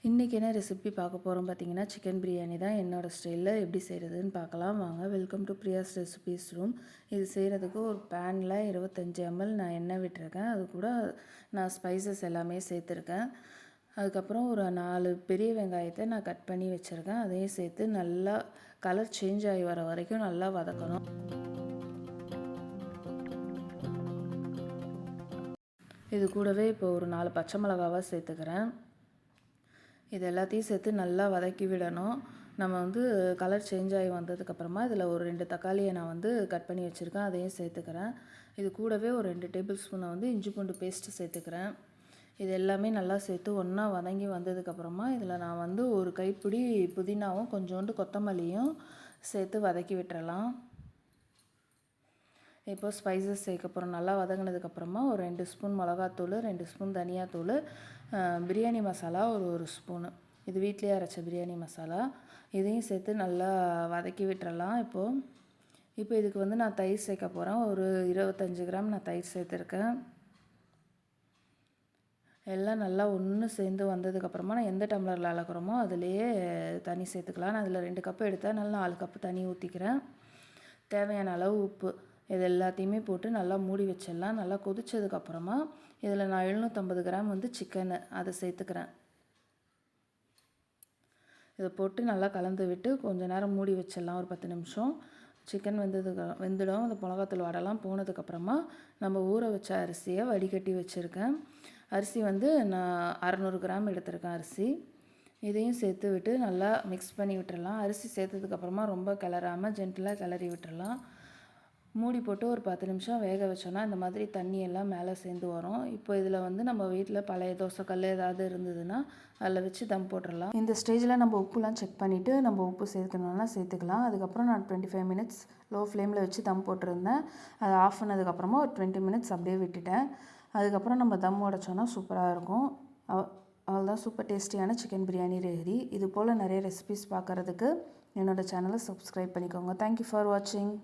இன்றைக்கி என்ன ரெசிபி பார்க்க போகிறோம் பார்த்தீங்கன்னா, சிக்கன் பிரியாணி தான் என்னோடய ஸ்டைலில் எப்படி செய்கிறதுன்னு பார்க்கலாம் வாங்க. Welcome to Priya's recipes room. இது செய்கிறதுக்கு ஒரு பேனில் 25 ml நான் எண்ணெய் விட்டுருக்கேன். அது கூட நான் ஸ்பைசஸ் எல்லாமே சேர்த்துருக்கேன். அதுக்கப்புறம் ஒரு 4 பெரிய வெங்காயத்தை நான் கட் பண்ணி வச்சுருக்கேன். அதையும் சேர்த்து நல்லா கலர் சேஞ்ச் ஆகி வர வரைக்கும் நல்லா வதக்கணும். இது கூடவே இப்போ ஒரு 4 பச்சை மிளகாவை சேர்த்துக்கிறேன். இது எல்லாத்தையும் சேர்த்து நல்லா வதக்கி விடணும். நம்ம கலர் சேஞ்ச் ஆகி வந்ததுக்கப்புறமா இதில் ஒரு 2 தக்காளியை நான் கட் பண்ணி வச்சுருக்கேன், அதையும் சேர்த்துக்கிறேன். இது கூடவே ஒரு 2 டேபிள் ஸ்பூனை இஞ்சி பூண்டு பேஸ்ட்டு சேர்த்துக்கிறேன். இது எல்லாமே நல்லா சேர்த்து ஒன்றா வதங்கி வந்ததுக்கப்புறமா இதில் நான் ஒரு கைப்பிடி புதினாவும் கொஞ்சோண்டு கொத்தமல்லியும் சேர்த்து வதக்கி விட்டுறலாம். இப்போ ஸ்பைசஸ் சேர்க்க போகிறோம். நல்லா வதங்கினதுக்கப்புறமா ஒரு 2 ஸ்பூன் மிளகாத்தூள், 2 ஸ்பூன் தனியாத்தூள், பிரியாணி மசாலா ஒரு ஸ்பூனு, இது வீட்டிலே அரைச்ச பிரியாணி மசாலா, இதையும் சேர்த்து நல்லா வதக்கி விட்டுறலாம். இப்போ இதுக்கு நான் தயிர் சேர்க்க போகிறேன். ஒரு 25 கிராம் நான் தயிர் சேர்த்துருக்கேன். எல்லாம் நல்லா ஒன்று சேர்ந்து வந்ததுக்கப்புறமா நான் எந்த டம்ளரில் அளக்குறோமோ அதிலேயே தண்ணி சேர்த்துக்கலாம். நான் அதில் 2 கப்பு எடுத்தால் நல்லா 4 கப்பு தண்ணி ஊற்றிக்கிறேன். தேவையான அளவு உப்பு, இது எல்லாத்தையுமே போட்டு நல்லா மூடி வச்சிடலாம். நல்லா கொதித்ததுக்கப்புறமா இதில் நான் 750 கிராம் சிக்கனு அதை சேர்த்துக்கிறேன். இதை போட்டு நல்லா கலந்து விட்டு கொஞ்சம் நேரம் மூடி வச்சிடலாம், ஒரு 10 நிமிஷம். சிக்கன் வெந்துடும். அந்த மிளகாத்தூள் வடலாம் போனதுக்கப்புறமா நம்ம ஊற வச்ச அரிசியை வடிகட்டி வச்சுருக்கேன். அரிசி நான் 600 கிராம் எடுத்திருக்கேன் அரிசி. இதையும் சேர்த்து விட்டு நல்லா மிக்ஸ் பண்ணி விட்டுறலாம். அரிசி சேர்த்ததுக்கப்புறமா ரொம்ப கிளறாமல் ஜென்டிலாக கிளறி விட்டுறலாம். மூடி போட்டு ஒரு 10 நிமிஷம் வேக வச்சோன்னா இந்த மாதிரி தண்ணி எல்லாம் மேலே சேர்ந்து வரும். இப்போ இதில் நம்ம வீட்டில் பழைய தோசைக்கல் ஏதாவது இருந்ததுன்னா அதில் வச்சு தம் போட்டுடலாம். இந்த ஸ்டேஜில் நம்ம உப்புலாம் செக் பண்ணிவிட்டு நம்ம உப்பு சேர்க்கணுன்னா சேர்த்துக்கலாம். அதுக்கப்புறம் நான் 25 மினிட்ஸ் லோ ஃப்ளேமில் வச்சு தம் போட்டிருந்தேன். அதை ஆஃப் பண்ணதுக்கப்புறமா ஒரு 20 மினிட்ஸ் அப்படியே விட்டுட்டேன். அதுக்கப்புறம் நம்ம தம் உடைச்சோன்னா சூப்பராக இருக்கும். அவ்வளோதான், சூப்பர் டேஸ்டியான சிக்கன் பிரியாணி ரெடி. இது போல் நிறைய ரெசிபிஸ் பார்க்குறதுக்கு என்னோடய சேனலை சப்ஸ்கிரைப் பண்ணிக்கோங்க. தேங்க்யூ ஃபார் வாட்சிங்.